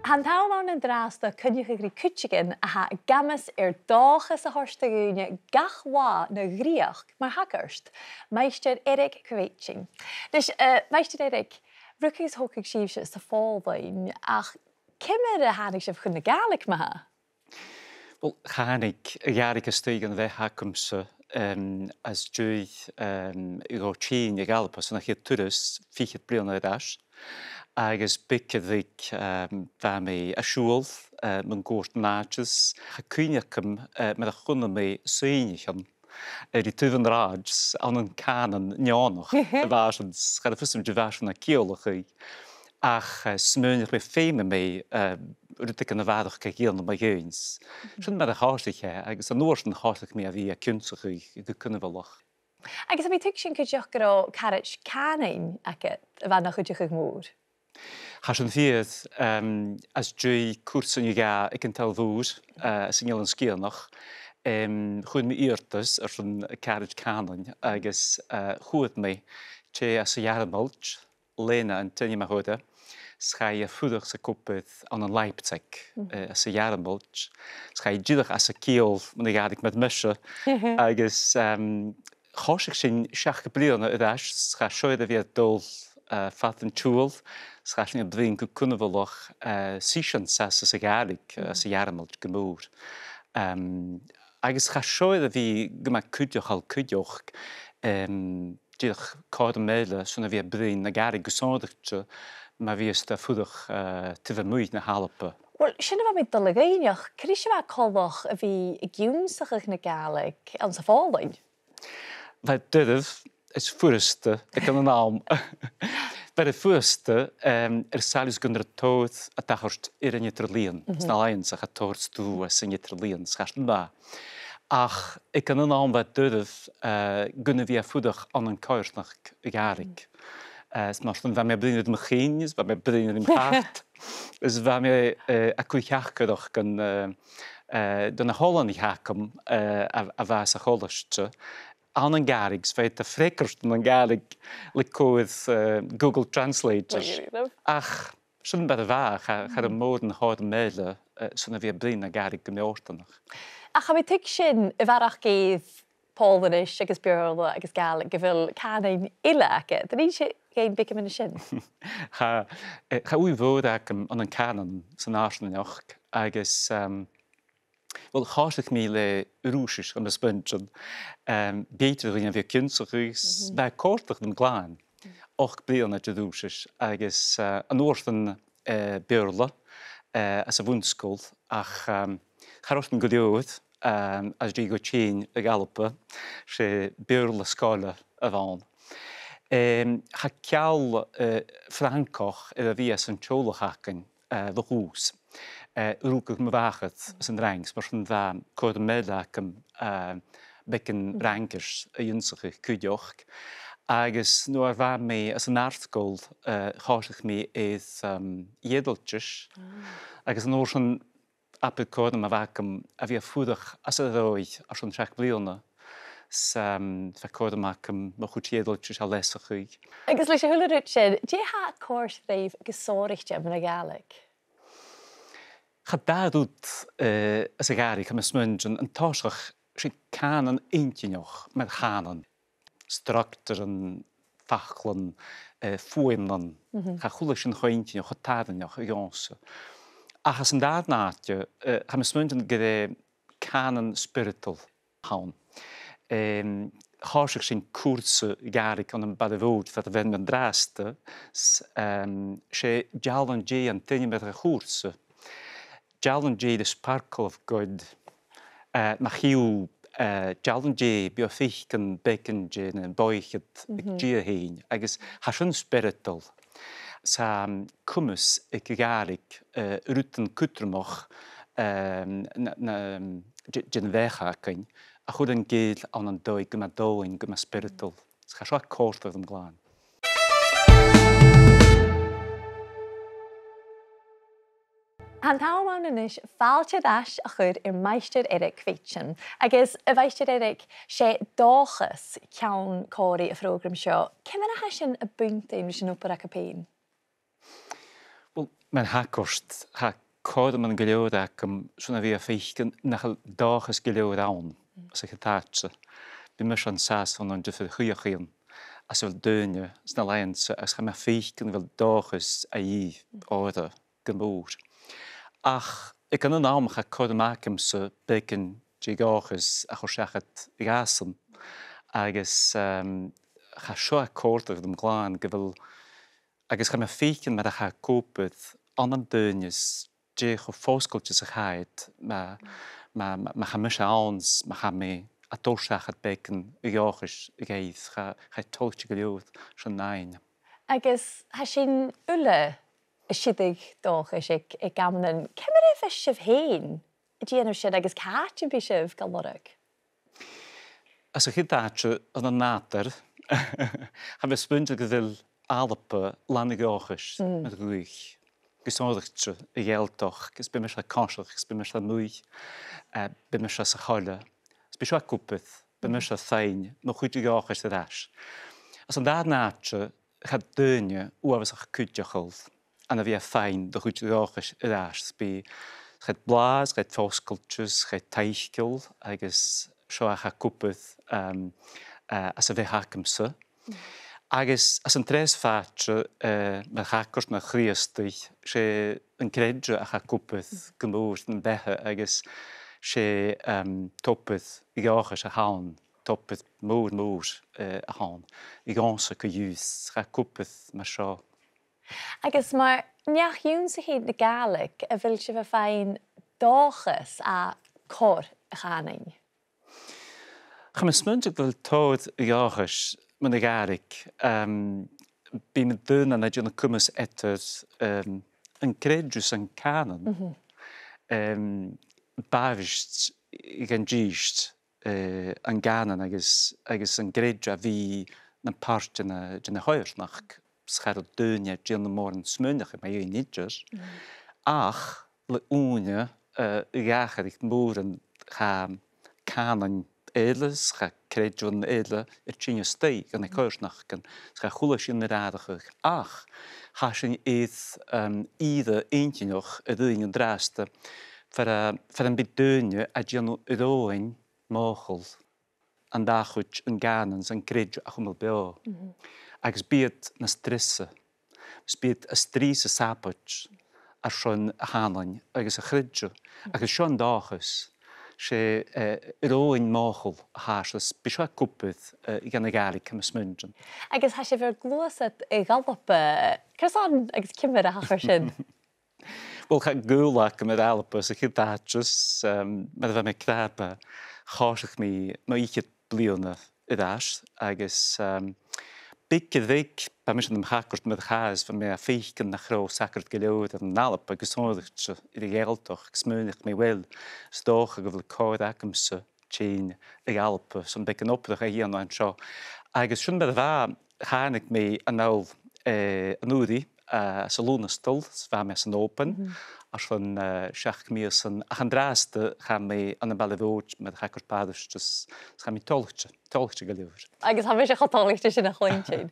Han taw yn dras da cynnych y gri Kwiecień a ha gamas dáchas a horsta gúine gachwa na griach mar hagarst, Meister Erik Kwiecień. Dus Meister Erik, rukis hokig siefse sa fáilbhain ach kimmer a hanig sef chun na Gaelic ma ha? Wel, hanig Jarek is tegen wij hakumse as dwy I Kwiecień I Galpa, so nach hier toerist, fiechet blion uit as. Agus Gàidhlig me a siúl mewn gwrt náchas, ha cwynacym med a chwna me sweinighan. Die tyfn raads an een kanen njanoch, waasens, ga de fussum de waasens na keolach. Ach smeunig me feme me rutik an waadach kagiel na mageuns. Schon met a hartig agus an oorsen hartig me a wie a kunstig de kunnen welach. Agus am I tuigsyn cydioch gyro carach canin agad, y fan o'ch ydych eich môr? Has een vierd as dwy koersen je ga ik een tel voer signal een skier nog goed me eertes er een carriage canon agus goed me che as jaren mulch Lena en tenje maar goed scha je voedig se koppet aan een Leipzig as jaren mulch scha je jiddig as a kiel wanneer ga ik met misje agus Chos ik sin seach geblierne het as scha shoede weer dol fat en tool Schach nie brin go kunne veloch Seachdain as a Gaelic as a jarmal gemoor. Agus ga shoide vi gema kudjoch al kudjoch dich kade mele sonna vi brin na Gaelic gesondigtje maar wie is da voedig te vermoeid na halpe. Wel, sinna fa mi dylagainioch, cris fa colwch a fi giwnsach na Gaelic an sa fáilbhain? Vai dydf is voorste, ik kan een naam. Bij de voorste salus gundra tood a dachorst in je trelien. Snalaien zich a toorts toe as in je trelien. Schasten ba. Ach, ik kan een naam wat dudf gunnen via voedig aan een kuirsnach Gaelic. Smachten waar mij brengen het machines, waar mij brengen in hart. Dus waar mij a kuichachke doch kan dan a Holland hakem a was a hollerstje. Aan een Gaelic, weet de frekkers van een Gaelic, with Google Translate. Ach, zo'n bij de waar, ga de moden houden mailen, zo'n weer brengen naar Gaelic gemeochten nog. Ach, heb je tiksin, waar geef Polnisch, agus Beirle, agus Gaelic, gevil canin ille ake, dan is je geen bikke met een sin. Ga uw woord aan een canon, zo'n aarsen nog, agus wel, hartelijk mee roosjes aan de spunten. Beter in weer kunstgeruis, bij korter dan glaan. Ook blij met de roosjes. Agus een oorten beurle, als een woenschool. Ach, ga ook een gedood, als die Kwiecień galpen, ze beurle schalen ervan. Ga kjal Frankrijk via zijn cholehaken de roos. Roekig me waget zijn ranks, maar van waar kort meldakem bekken rankers junsige kudjoch. Agus noor waar mee als een artikel gaasig mee is jedeltjes. Agus noor zijn appelkoorden me wakem avia voedig als een rooi als een schak blione. Verkoorden maken me goed jedeltjes al lessig. Agus leis a hullerutje, die ha koers reif gesorigtje met een Gaelic? Ga daardoet as a Gaelic am smungen en tasach sy kan een eentje nog met ganen. Structuren, fachlen, foemlen. Ga goelig een eentje nog, getaden nog, jonse. Ach as een daarnaatje, ga me smungen gede kanen spiritual gaan. Gaasig zijn koerse Gaelic aan een badewoord wat we met draaste. Sy jalen je en tenje met een koerse. Challenge the sparkle of God. Machiu challenge biofichen bekenje en boichet je heen. Agus hasun spiritual. Sa kumus ik Gaelic ruten kutrmoch gen weghaken. A goed een geel aan een doi gema doing gema spiritual. Sa schwa kort of them glan. Han taw mawn yn is fáilte das a chud Meister Erik Kwiecień. Agus Meister Erik, sé dáchas ceann cóirí a frógram seo. Cemana hasin a bunta im sin opera capéin? Wel, Mijn hakost ha códa man geleod ac sy'n fi a ffeich nach doch ys geleod awn, as eich tatse. Bi mys an sas fan an dyfydd chwiach un, as fel dynnu, sna lains, as cha ma ffeich fel doch ys a i oda gymwr. Ach, ik kan een naam ga códa macam sy bacon jigochus a chosiachat gasan, agus cha sio a córtach dym glán gyfel agus cha ma ffeich mar a cha cópydd an an dynny's Jech of fóscultjes a chaid, ma cha mis aons, ma cha me a dórsach at bacon y giochus y gaid, cha tolch y giliwyd sy'n nain. Agus ha sy'n ule y sydig doch ys ag gamnan, cymryd e fysif hyn? Ydy enw sydd agus cat yn bysif galwrag? As ych hyddatio yn y nader, ha fe spyndig gyda'r alapa lan y giochus, met gwych. Gesondigtje y geltoch, gus bym eisiau consach, gus bym eisiau mwy, bym eisiau sycholle. Gus bym eisiau cwpydd, bym eisiau thain, no chwyd i gach eisiau ddas. As an dad natje, chad dynnu, uafas ach cwydiochol, an a fi a thain, do chwyd i gach eisiau ddas. By chad blas, chad foscultjes, chad teichgil, agus sio ach a cwpydd as a fi hacymsa. Agus as an tres fatre me chacors na chriastich sé an credre a chacwpydd gymwr yn bethe agus sé topydd i gachas a hawn, topydd môr a hawn, i gansa cyjús chacwpydd ma sio. Agus maar niach yw'n sy'n hyd na Gaelic a fel sy'n ffain dochus a cor a chaning? Cha ma smyndig fel tod i gachas Mijn Gaelic, bij mijn dun en dat je een kummes etters een credus en kanon, bavist gan gist an ganan agus an gredja vi een part in hoersnach schar dunja gin morgen smyndig maar je niet ach le une gacherig moeren ga kanon edles, ga credjo'n edle, tjinje steek en ik huisnach kan, ga goelig in de radig. Ach, ga je ieder eentje nog het ding draaste, voor een bedeunie dat je nog roeien mogel, en daar goed een ganen zijn credjo achumel bij. Ik speet na stressen, speet een stresse sapotje, als zo'n hanling, als een credjo, als zo'n dagus. sé roin máchol háas bisha cúpud I gan Gaelic am smundjan. Agus ha sé ver glosat I galapa, Cresán agus cimmer a hachar sin? Wel, ga gulach am alapa sa chydatjus, med a me krapa chásach mi ich bliona idas, agus Big week, bij mij een hakert met gaas van mij feechen naar groot zakerd gelood en nalp, gezondigd in de geld toch, smunig mij wel, stoog ik wil koud akemse, chain, de alpen, zo'n beetje op de hier en zo. Eigenlijk schon bij de waar ga ik mee aan nou een udi, salonenstel, waar met zijn open. Als van schach meer zijn agendraaste gaan mee aan de ballewoord met hakkerpaders, dus gaan mee tolkje geleverd. Agus ha sé chatálachta sin nach chuintin.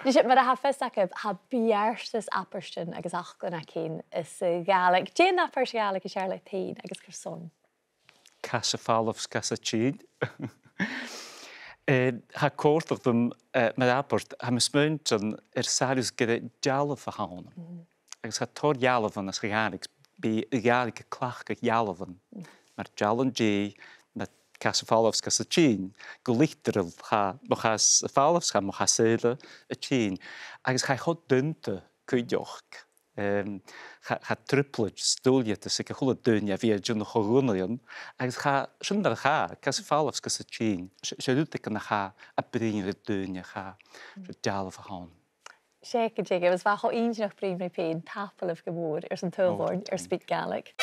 Dus mar a ha festacha ha bíarstas apperstin agus achgan a cén is Gaelic. Dé appers Gaelic is le tain agus gur son. Casa fallofs casa tjíd. Ha córtach dum med apport ha me smöntan sarius gyda jalaf a hawn. Agus ha tor jalafan as Gaelic by Gaelic clach ag jalafan. Mar jalan J met Casa fallofs casa tjín. Golichteril ha mochas fallofs ha mochas seile a tjín. Agus ha chod dunte cydioch. Ga triplet stoljet is ik a goede dunja via jun chorunlion. Agus ga sundar ga Casa fallofs casa tjín. Ze doet ik ga a bringe dunja ga. Ze jalaf hawn. Séke jig, was bach o ein nach brim na pein tapel of geboor, sy'n tylvorn, Speak Gaelic.